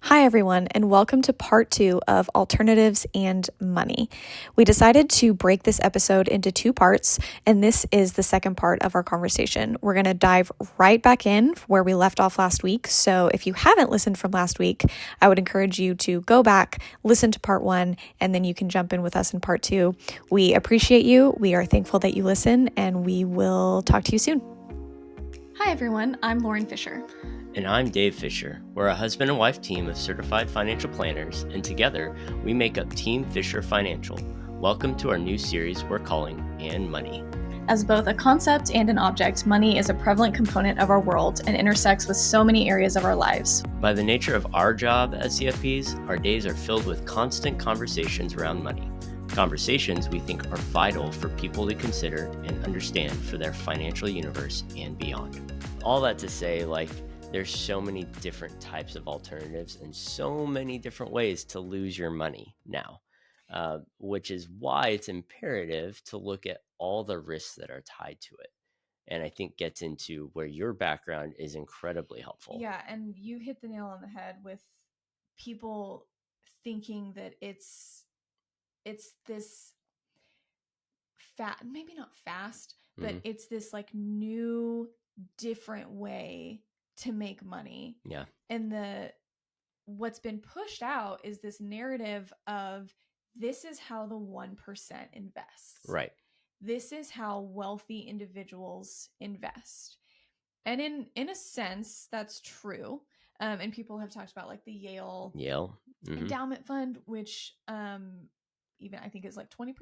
Hi, everyone, and welcome to part 2 of Alternatives and Money. We decided to break this episode into 2 parts, and this is the second part of our conversation. We're going to dive right back in where we left off last week. So if you haven't listened from last week, I would encourage you to go back, listen to part 1, and then you can jump in with us in part 2. We appreciate you. We are thankful that you listen, and we will talk to you soon. Hi, everyone. I'm Lauren Fisher. And I'm Dave Fisher. We're a husband and wife team of certified financial planners, and together we make up Team Fisher Financial. Welcome to our new series we're calling And Money. As both a concept and an object, money is a prevalent component of our world and intersects with so many areas of our lives. By the nature of our job as CFPs, our days are filled with constant conversations around money. Conversations we think are vital for people to consider and understand for their financial universe and beyond. All that to say, there's so many different types of alternatives and so many different ways to lose your money now, which is why it's imperative to look at all the risks that are tied to it. And I think gets into where your background is incredibly helpful. Yeah, and you hit the nail on the head with people thinking that it's this maybe not fast, but it's this new, different way to make money. Yeah. And what's been pushed out is this narrative of this is how the 1% invests. Right. This is how wealthy individuals invest. And in a sense, that's true. And people have talked about the Yale endowment fund, which even I think is 20%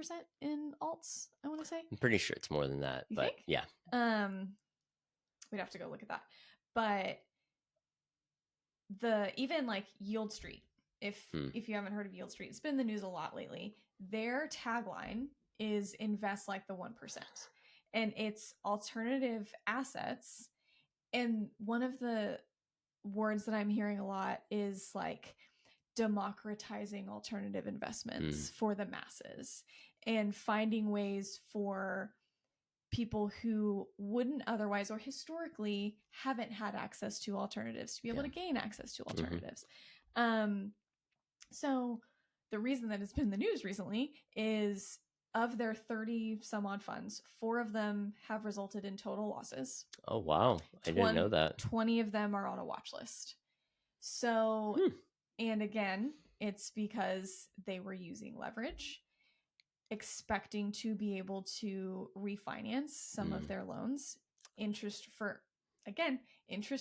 in alts, I want to say. I'm pretty sure it's more than that, you but think? Yeah. We'd have to go look at that. But even Yield Street, if you haven't heard of Yield Street, it's been in the news a lot lately. Their tagline is invest like the 1%. And it's alternative assets. And one of the words that I'm hearing a lot is democratizing alternative investments for the masses and finding ways for people who wouldn't otherwise or historically haven't had access to alternatives to be able to gain access to alternatives. So the reason that it's been in the news recently is of their 30 some odd funds, 4 of them have resulted in total losses. Oh, wow. I didn't know that. 20 of them are on a watch list. So, and again, it's because they were using leverage, expecting to be able to refinance some of their loans. Interest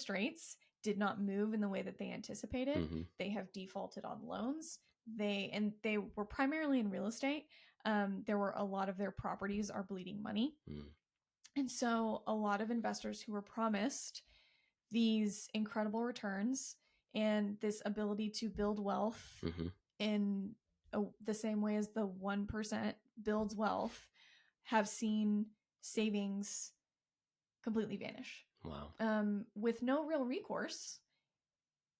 rates did not move in the way that they anticipated. They have defaulted on loans. They were primarily in real estate. There were a lot of their properties are bleeding money. And so a lot of investors who were promised these incredible returns and this ability to build wealth in the same way as the 1% builds wealth have seen savings completely vanish. Wow. With no real recourse,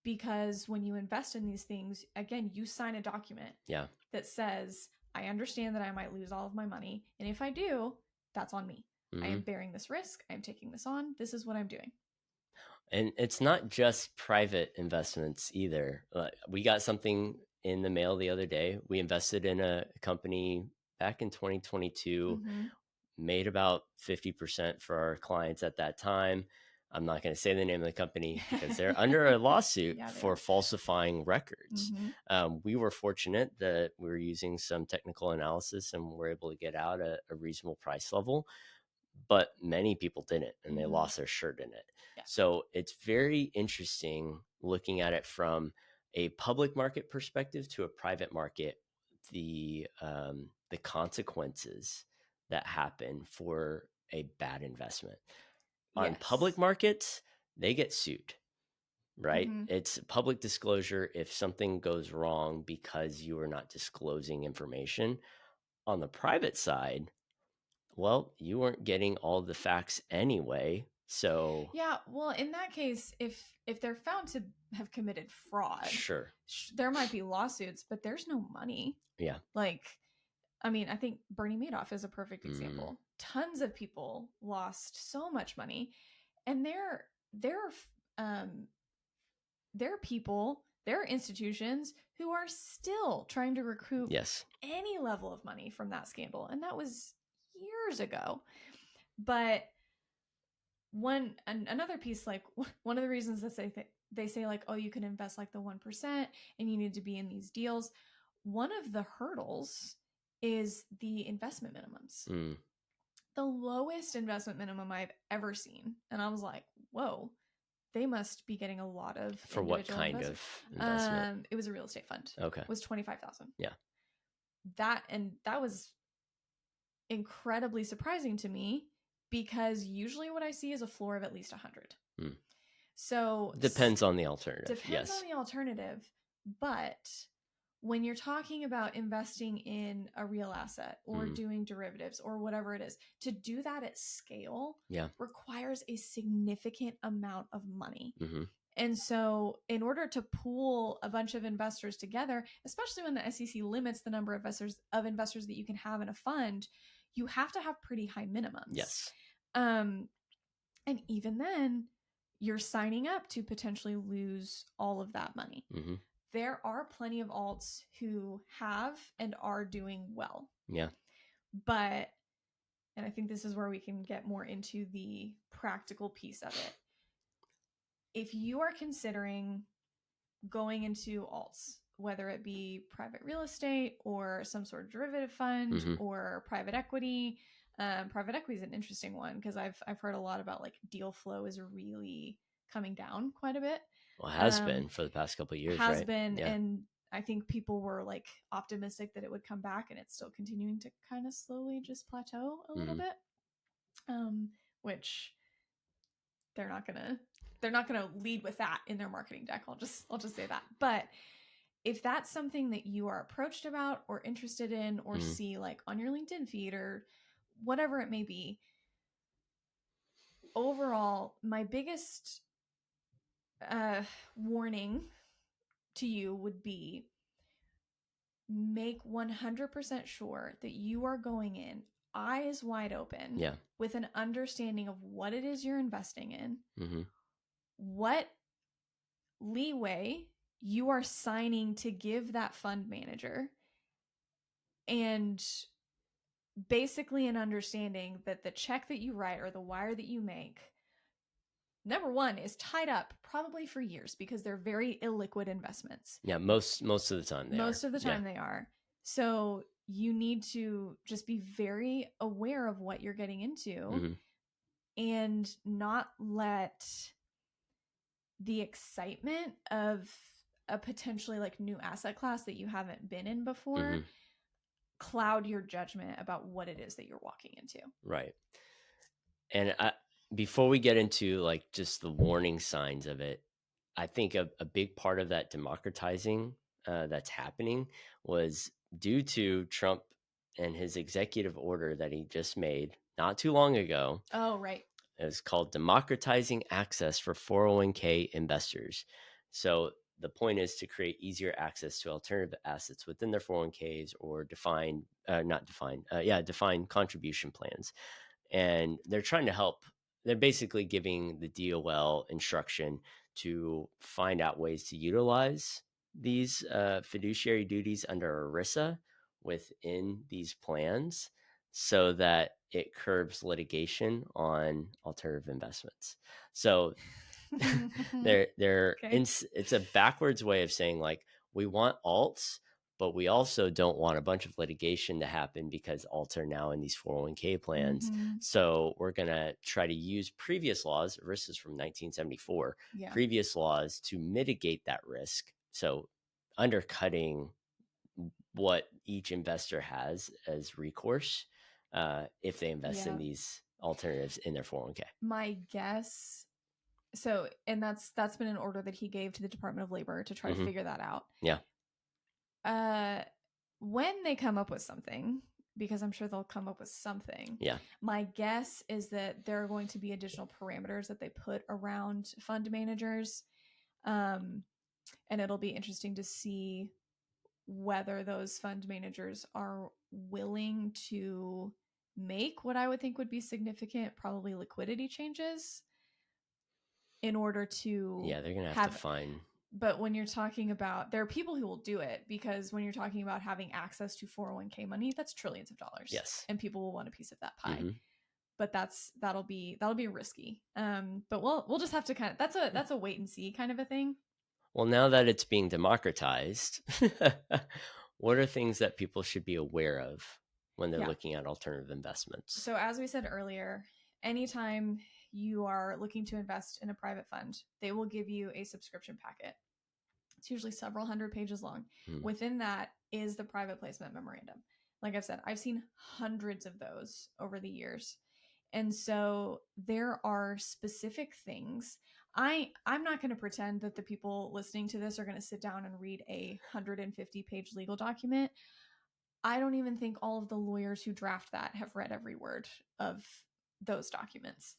because when you invest in these things, again, you sign a document that says, I understand that I might lose all of my money. And if I do, that's on me. I am bearing this risk. I'm taking this on. This is what I'm doing. And it's not just private investments either. We got something in the mail the other day. We invested in a company back in 2022, made about 50% for our clients at that time. I'm not going to say the name of the company because they're under a lawsuit for falsifying records. We were fortunate that we were using some technical analysis and were able to get out a reasonable price level. But many people didn't, and they lost their shirt in it. Yeah. So it's very interesting looking at it from a public market perspective to a private market, the consequences that happen for a bad investment. On public markets, they get sued, right? It's public disclosure if something goes wrong because you are not disclosing information. On the private side, well, you weren't getting all the facts anyway. So yeah, well, in that case, if they're found to have committed fraud, sure, there might be lawsuits, but there's no money. Yeah. I mean, I think Bernie Madoff is a perfect example. Tons of people lost so much money, and they're there are people, there are institutions who are still trying to recoup any level of money from that scandal. And that was years ago. But another piece, like one of the reasons that they say like, oh, you can invest like the 1% and you need to be in these deals. One of the hurdles is the investment minimums. The lowest investment minimum I've ever seen. And I was like, whoa, they must be getting a lot of for what kind of investment? It was a real estate fund. Okay. It was $25,000. Yeah. That was incredibly surprising to me, because usually what I see is a floor of at least 100. So depends on the alternative. Depends on the alternative. But when you're talking about investing in a real asset or doing derivatives or whatever it is, to do that at scale requires a significant amount of money. And so in order to pool a bunch of investors together, especially when the SEC limits the number of investors that you can have in a fund, you have to have pretty high minimums. Yes. And even then, you're signing up to potentially lose all of that money. There are plenty of alts who have and are doing well. Yeah. But, and I think this is where we can get more into the practical piece of it. If you are considering going into alts, whether it be private real estate or some sort of derivative fund or private equity, private equity is an interesting one, because I've heard a lot about like deal flow is really coming down quite a bit. Well, it has been for the past couple of years, has been. Yeah. And I think people were like optimistic that it would come back, and it's still continuing to kind of slowly just plateau a little bit. Which they're not gonna lead with that in their marketing deck. I'll just say that. But if that's something that you are approached about or interested in or see like on your LinkedIn feed or whatever it may be, overall, my biggest warning to you would be, make 100% sure that you are going in eyes wide open with an understanding of what it is you're investing in, what leeway you are signing to give that fund manager, and basically an understanding that the check that you write or the wire that you make, number one, is tied up probably for years, because they're very illiquid investments. Yeah, most of the time they are. So you need to just be very aware of what you're getting into and not let the excitement of a potentially like new asset class that you haven't been in before cloud your judgment about what it is that you're walking into. Right. And before we get into like just the warning signs of it, I think a big part of that democratizing that's happening was due to Trump and his executive order that he just made not too long ago. Oh, right. It's called Democratizing Access for 401k Investors. So the point is to create easier access to alternative assets within their 401ks or defined contribution plans. And they're trying to help. They're basically giving the DOL instruction to find out ways to utilize these fiduciary duties under ERISA within these plans, so that it curbs litigation on alternative investments. So it's a backwards way of saying like, we want alts, but we also don't want a bunch of litigation to happen because alts are now in these 401k plans. So we're going to try to use previous laws. ERISA is from 1974, previous laws to mitigate that risk. So undercutting what each investor has as recourse if they invest in these alternatives in their 401k. My guess, and that's been an order that he gave to the Department of Labor to try to figure that out. Yeah. When they come up with something, because I'm sure they'll come up with something. Yeah. My guess is that there are going to be additional parameters that they put around fund managers. And it'll be interesting to see whether those fund managers are willing to make what I would think would be significant, probably liquidity changes in order to they're going to have to find But when you're talking about, there are people who will do it, because when you're talking about having access to 401k money, that's trillions of dollars. Yes. And people will want a piece of that pie. Mm-hmm. But that'll be risky. But we'll just have to kind of, that's a wait and see kind of a thing. Well, now that it's being democratized, what are things that people should be aware of when they're looking at alternative investments? So as we said earlier, anytime you are looking to invest in a private fund, they will give you a subscription packet. It's usually several hundred pages long. Within that is the private placement memorandum. Like I've said, I've seen hundreds of those over the years. And so there are specific things. I'm not going to pretend that the people listening to this are going to sit down and read a 150-page legal document. I don't even think all of the lawyers who draft that have read every word of those documents.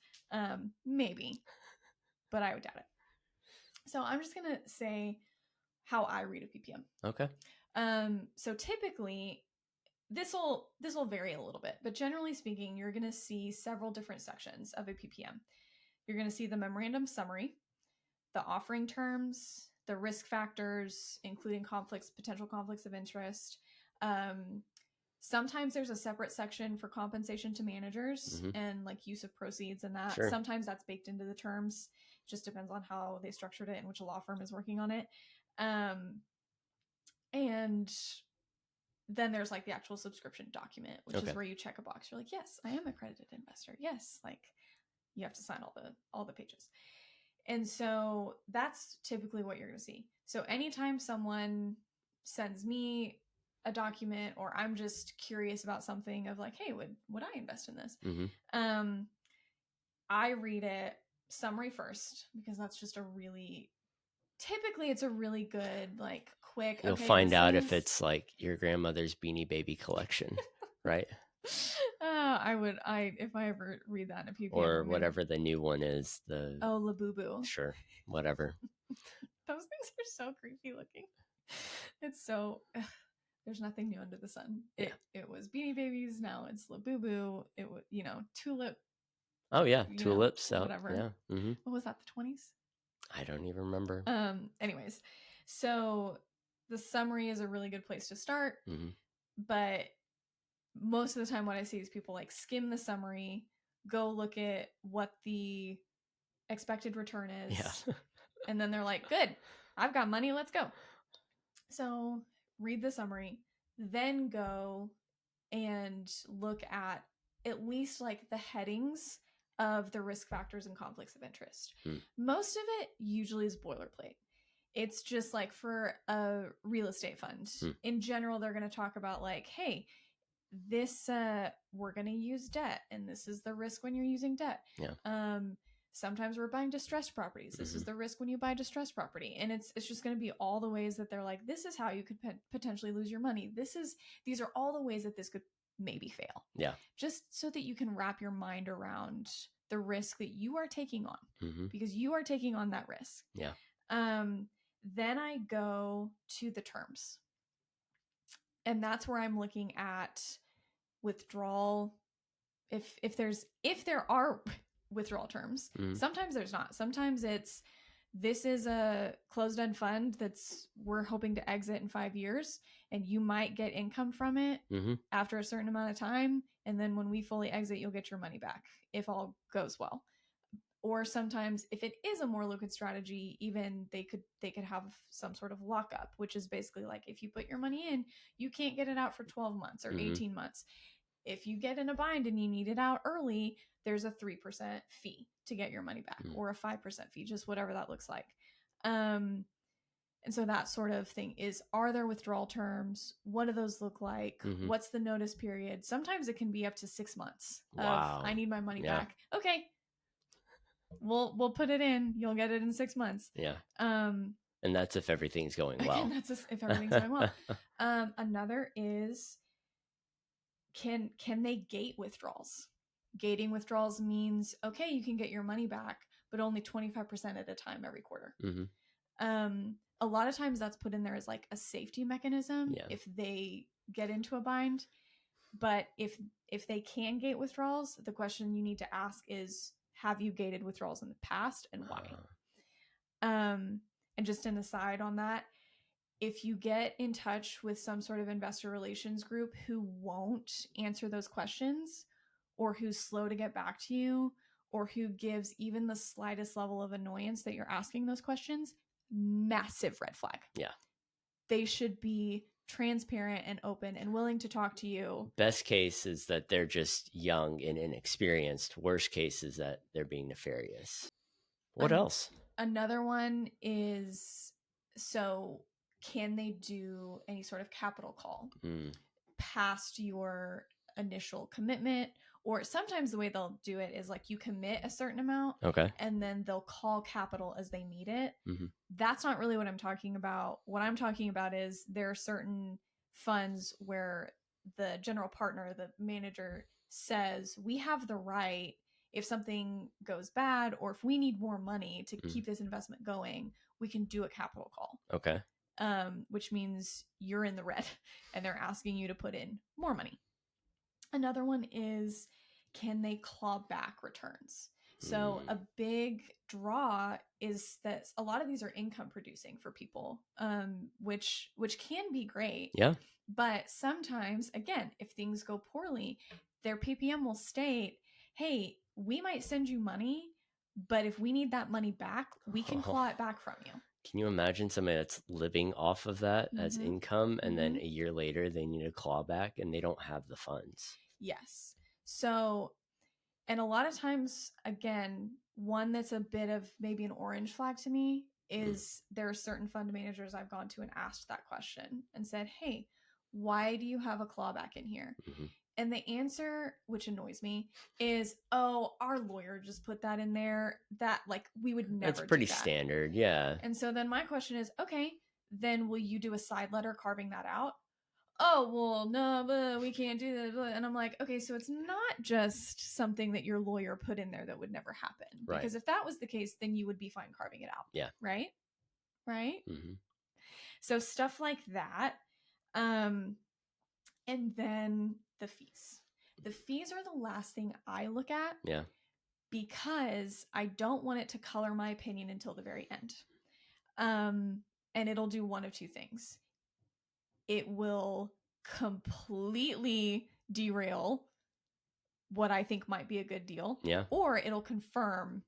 Maybe, but I would doubt it. So I'm just going to say how I read a PPM. Okay. So typically, this will vary a little bit, but generally speaking, you're going to see several different sections of a PPM. You're going to see the memorandum summary, the offering terms, the risk factors, including potential conflicts of interest. Sometimes there's a separate section for compensation to managers and like use of proceeds and that. Sure. Sometimes that's baked into the terms. It just depends on how they structured it and which law firm is working on it. And then there's like the actual subscription document, which is where you check a box. You're like, yes, I am an accredited investor. Yes, like you have to sign all the pages. And so that's typically what you're going to see. So anytime someone sends me a document, or I'm just curious about something of like, hey, would I invest in this? I read it summary first, because that's just typically it's a really good, like, quick. You'll find out if it's like your grandmother's Beanie Baby collection, right? If I ever read that in a PPM, or whatever the new one is, Labubu. Sure, whatever. Those things are so creepy looking. It's so there's nothing new under the sun. It was Beanie Babies, now it's Labubu. It was Tulip. Oh yeah, tulips out. Whatever. Yeah. Mm-hmm. What was that? The 20s? I don't even remember. Anyways, so the summary is a really good place to start, but most of the time what I see is people like skim the summary, go look at what the expected return is, and then they're like, good, I've got money, let's go. So read the summary, then go and look at least like the headings of the risk factors and conflicts of interest. Most of it usually is boilerplate. It's just like for a real estate fund. In general, they're going to talk about like, hey, this we're going to use debt, and this is the risk when you're using debt. Sometimes we're buying distressed properties. This is the risk when you buy distressed property. And it's just going to be all the ways that they're like, this is how you could potentially lose your money. These are all the ways that this could maybe fail. Yeah. Just so that you can wrap your mind around the risk that you are taking on, because you are taking on that risk. Yeah. Then I go to the terms. And that's where I'm looking at withdrawal. If there are withdrawal terms, sometimes there's not. Sometimes this is a closed-end fund we're hoping to exit in 5 years, and you might get income from it after a certain amount of time, and then when we fully exit, you'll get your money back if all goes well. Or sometimes if it is a more liquid strategy, even they could have some sort of lockup, which is basically like, if you put your money in, you can't get it out for 12 months or 18 months. If you get in a bind and you need it out early, there's a 3% fee to get your money back, or a 5% fee, just whatever that looks like. And so that sort of thing are there withdrawal terms? What do those look like? What's the notice period? Sometimes it can be up to 6 months. Wow. I need my money back. Okay. We'll put it in. You'll get it in 6 months. Yeah. And that's if everything's going well. Again, that's if everything's going well. Another is, can they gate withdrawals? Gating withdrawals means, okay, you can get your money back, but only 25% at a time every quarter. A lot of times that's put in there as like a safety mechanism if they get into a bind. But if they can gate withdrawals, the question you need to ask is, have you gated withdrawals in the past, and why? And And just an aside on that, if you get in touch with some sort of investor relations group who won't answer those questions, or who's slow to get back to you, or who gives even the slightest level of annoyance that you're asking those questions, massive red flag. Yeah. They should be transparent and open and willing to talk to you. Best case is that they're just young and inexperienced. Worst case is that they're being nefarious. What else? Another one is, so can they do any sort of capital call past your initial commitment? Or sometimes the way they'll do it is like you commit a certain amount, okay, and then they'll call capital as they need it. Mm-hmm. That's not really what I'm talking about. What I'm talking about is there are certain funds where the general partner, the manager, says we have the right, if something goes bad or if we need more money to keep this investment going, we can do a capital call. Okay. Which means you're in the red and they're asking you to put in more money. Another one is, can they claw back returns? So a big draw is that a lot of these are income producing for people, which can be great. Yeah. But sometimes, again, if things go poorly, their PPM will state, hey, we might send you money, but if we need that money back, we can claw it back from you. Can you imagine somebody that's living off of that as income, and then a year later they need a clawback and they don't have the funds? Yes. So, and a lot of times, again, one that's a bit of maybe an orange flag to me is there are certain fund managers I've gone to and asked that question and said, hey, why do you have a clawback in here? And the answer, which annoys me, is, oh, our lawyer just put that in there. That, like, we would never do that. It's pretty standard, yeah. And so then my question is, okay, then will you do a side letter carving that out? Oh, well, no, but we can't do that. And I'm like, okay, so it's not just something that your lawyer put in there that would never happen. Right. Because if that was the case, then you would be fine carving it out. Yeah. Right? Right? So stuff like that. And then the fees. The fees are the last thing I look at. Yeah. Because I don't want it to color my opinion until the very end. And it'll do one of two things. It will completely derail what I think might be a good deal. Yeah. Or it'll confirm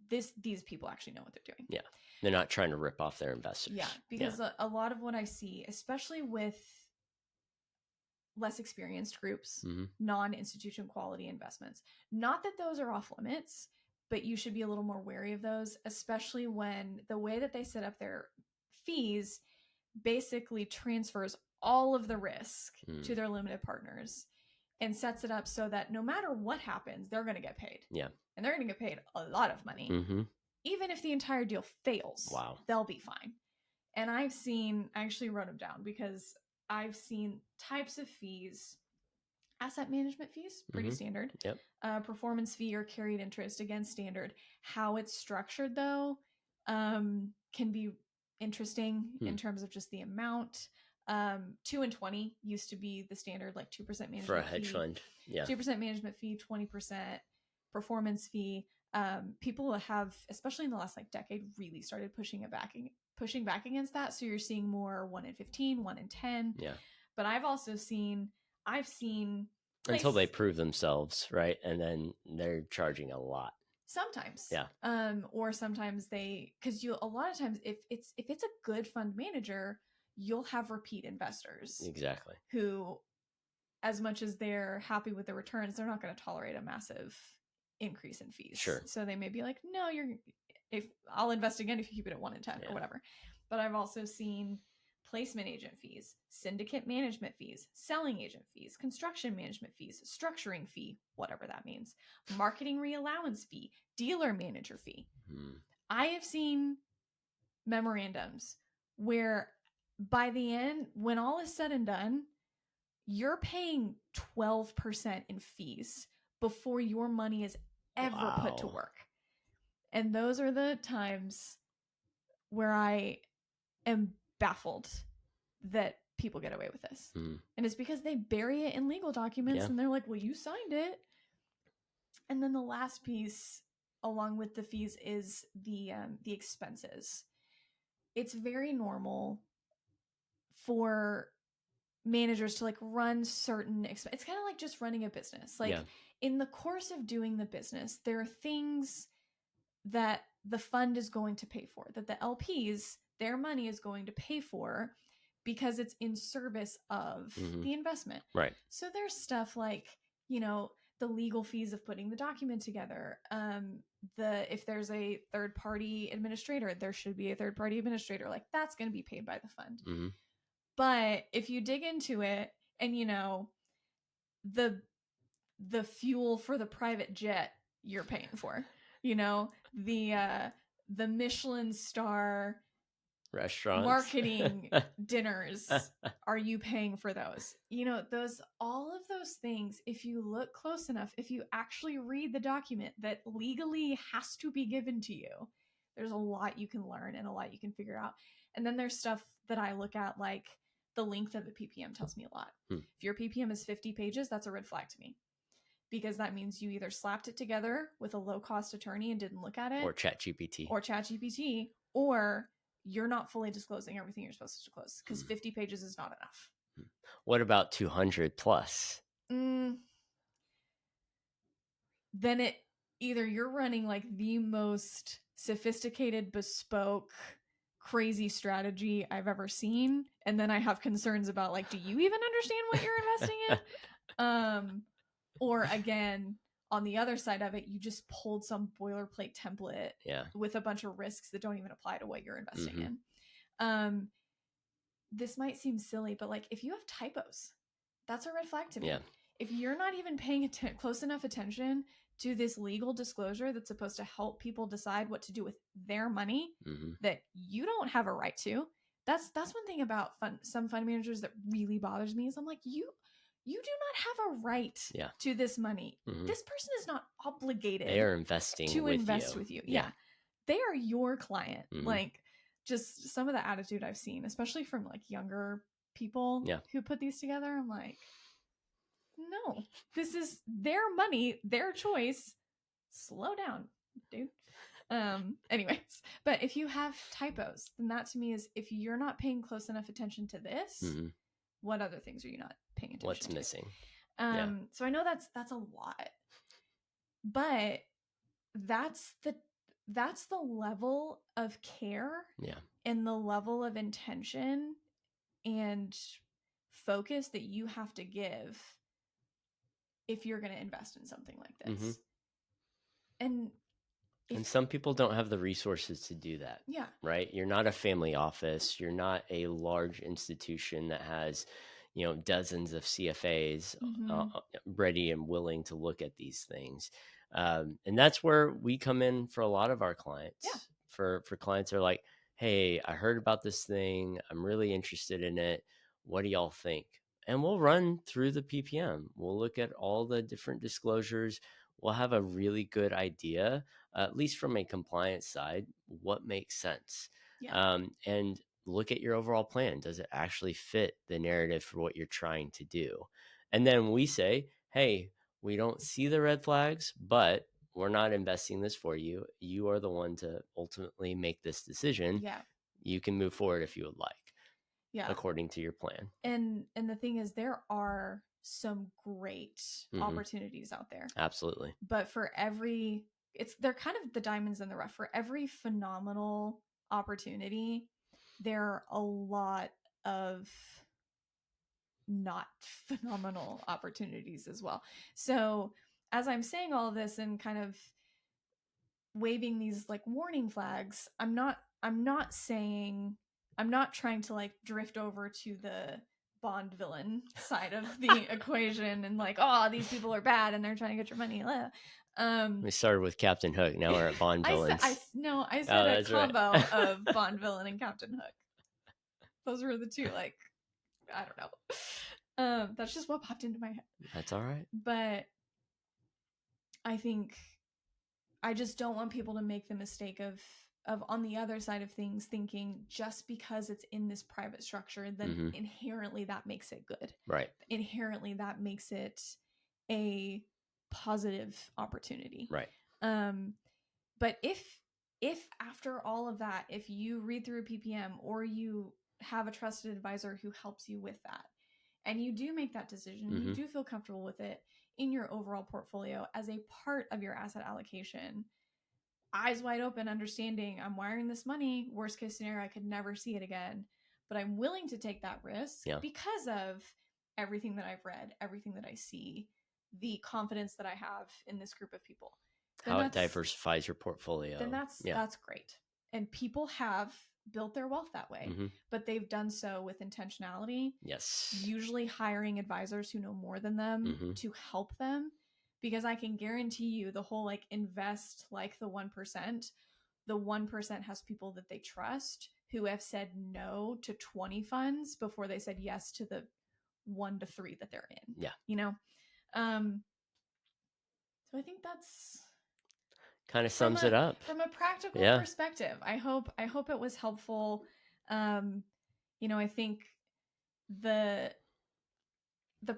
these people actually know what they're doing. Yeah. They're not trying to rip off their investors. Yeah. Because a lot of what I see, especially with less experienced groups, non-institution quality investments, not that those are off limits, but you should be a little more wary of those, especially when the way that they set up their fees basically transfers all of the risk to their limited partners and sets it up so that no matter what happens, they're going to get paid. Yeah. And they're going to get paid a lot of money. Even if the entire deal fails, they'll be fine. And I actually wrote them down because I've seen types of fees, asset management fees, pretty standard. Yep. Performance fee or carried interest, again, standard. How it's structured, though, can be interesting in terms of just the amount. 2 and 20 used to be the standard, like 2% management fee. For a hedge fund. Yeah. 2% management fee, 20% performance fee. People have, especially in the last decade, really started pushing back against that. So you're seeing more 1 in 15, 1 in 10. Yeah. But I've seen until they prove themselves, right? And then they're charging a lot. Sometimes. Yeah. Or sometimes because a lot of times if it's a good fund manager, you'll have repeat investors. Exactly. Who, as much as they're happy with the returns, they're not going to tolerate a massive increase in fees. Sure. So they may be like, no, I'll invest again if you keep it at 1 in 10 or whatever. But I've also seen placement agent fees, syndicate management fees, selling agent fees, construction management fees, structuring fee, whatever that means, marketing reallowance fee, dealer manager fee. I have seen memorandums where by the end, when all is said and done, you're paying 12% in fees before your money is ever put to work. And those are the times where I am baffled that people get away with this. And it's because they bury it in legal documents and they're like, well, you signed it. And then the last piece along with the fees is the expenses. it's very normal for managers to like run certain it's kind of like just running a business. Like in the course of doing the business, there are things that the fund is going to pay for, that the LPs, their money is going to pay for, because it's in service of the investment. Right. So there's stuff like, you know, the legal fees of putting the document together. If there's a third party administrator, there should be a third party administrator. Like that's going to be paid by the fund. Mm-hmm. But if you dig into it, and you know, the fuel for the private jet you're paying for, you know, the Michelin star restaurants, marketing dinners, are you paying for those? You know, all of those things, if you look close enough, if you actually read the document that legally has to be given to you, there's a lot you can learn and a lot you can figure out. And then there's stuff that I look at, like the length of the PPM tells me a lot. If your PPM is 50 pages, that's a red flag to me, because that means you either slapped it together with a low-cost attorney and didn't look at it, or ChatGPT, or you're not fully disclosing everything you're supposed to disclose, because 50 pages is not enough. What about 200 plus? Then it either you're running like the most sophisticated, bespoke, crazy strategy I've ever seen, and then I have concerns about like, do you even understand what you're investing in? Or again, on the other side of it, you just pulled some boilerplate template with a bunch of risks that don't even apply to what you're investing in. This might seem silly, but like if you have typos, that's a red flag to me. If you're not even paying close enough attention to this legal disclosure that's supposed to help people decide what to do with their money that you don't have a right to, that's one thing about some fund managers that really bothers me, is I'm like, you do not have a right to this money. This person is not obligated. They are investing to invest with you. Yeah. They are your client. Like, just some of the attitude I've seen, especially from like younger people who put these together, I'm like, no, this is their money, their choice. Slow down, dude. Anyways, but if you have typos, then that to me is, if you're not paying close enough attention to this, what other things are you not paying attention What's to? missing? So I know that's a lot, but that's the level of care and the level of intention and focus that you have to give if you're going to invest in something like this. And some people don't have the resources to do that. Right? You're not a family office. You're not a large institution that has, you know, dozens of CFAs ready and willing to look at these things. And that's where we come in for a lot of our clients. For clients that are like, hey, I heard about this thing. I'm really interested in it. What do y'all think? And we'll run through the PPM. We'll look at all the different disclosures. We'll have a really good idea, at least from a compliance side, what makes sense. And look at your overall plan. Does it actually fit the narrative for what you're trying to do? And then we say, hey, we don't see the red flags, but we're not investing this for you. You are the one to ultimately make this decision. You can move forward if you would like, according to your plan. And the thing is, there are some great opportunities out there. Absolutely. But for they're kind of the diamonds in the rough. For every phenomenal opportunity, there are a lot of not phenomenal opportunities as well. So as I'm saying all of this and kind of waving these like warning flags, I'm not trying to like drift over to the Bond villain side of the equation and like, oh, these people are bad and they're trying to get your money. We started with Captain Hook. Now we're at Bond villains. I said a combo of Bond villain and Captain Hook. Those were the two, like, I don't know. That's just what popped into my head. That's all right. But I think I just don't want people to make the mistake of on the other side of things thinking just because it's in this private structure, then inherently that makes it good. Right. Inherently that makes it a positive opportunity. Right. But if if after all of that, if you read through a PPM or you have a trusted advisor who helps you with that, and you do make that decision, you do feel comfortable with it in your overall portfolio as a part of your asset allocation, eyes wide open, understanding I'm wiring this money, worst case scenario, I could never see it again, but I'm willing to take that risk because of everything that I've read, everything that I see, the confidence that I have in this group of people. How it diversifies your portfolio. Then that's great. And people have built their wealth that way, but they've done so with intentionality. Yes. Usually hiring advisors who know more than them to help them, because I can guarantee you the whole like invest like the 1%, the 1% has people that they trust who have said no to 20 funds before they said yes to the 1 to 3 that they're in. Yeah. You know? So I think that's kind of sums it up from a practical perspective. I hope it was helpful. You know, I think the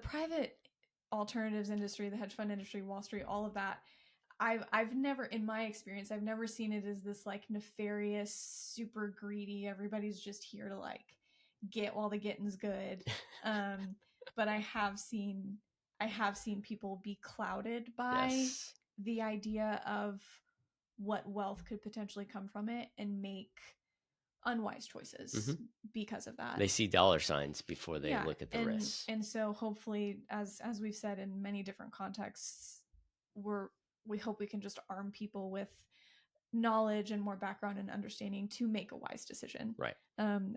private alternatives industry, the hedge fund industry, Wall Street, all of that, I've never, in my experience, I've never seen it as this like nefarious, super greedy, everybody's just here to like get while the getting's good. But I have seen people be clouded by the idea of what wealth could potentially come from it and make unwise choices because of that. They see dollar signs before they look at the risks. And so hopefully, as we've said in many different contexts, we hope we can just arm people with knowledge and more background and understanding to make a wise decision. Right.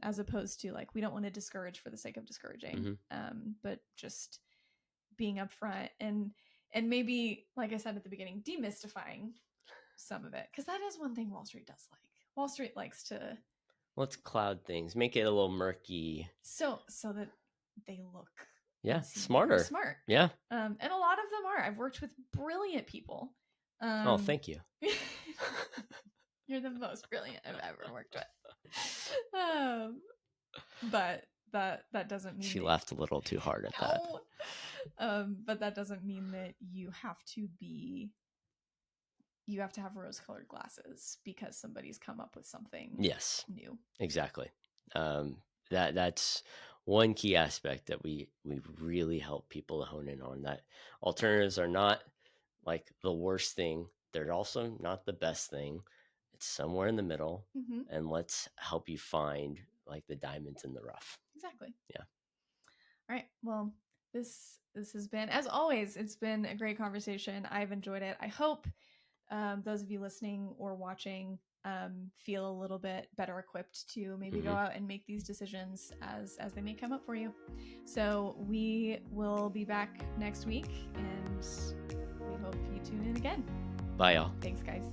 As opposed to like, we don't want to discourage for the sake of discouraging, but just being upfront and maybe, like I said at the beginning, demystifying some of it. Because that is one thing Wall Street does like. Wall Street likes to... Let's cloud things, make it a little murky. So that they look... smarter. Smart. Yeah. And a lot of them are. I've worked with brilliant people. Oh, thank you. You're the most brilliant I've ever worked with. But that doesn't mean... She laughed a little too hard at that. But that doesn't mean that you have to have rose-colored glasses because somebody's come up with something new. Exactly. That's one key aspect that we really help people hone in on, that alternatives are not like the worst thing. They're also not the best thing. It's somewhere in the middle, and let's help you find like the diamonds in the rough. Exactly. Yeah. All right. Well, this has been, as always, it's been a great conversation. I've enjoyed it. I hope those of you listening or watching feel a little bit better equipped to maybe go out and make these decisions as they may come up for you. So we will be back next week, and we hope you tune in again. Bye, y'all. Thanks, guys.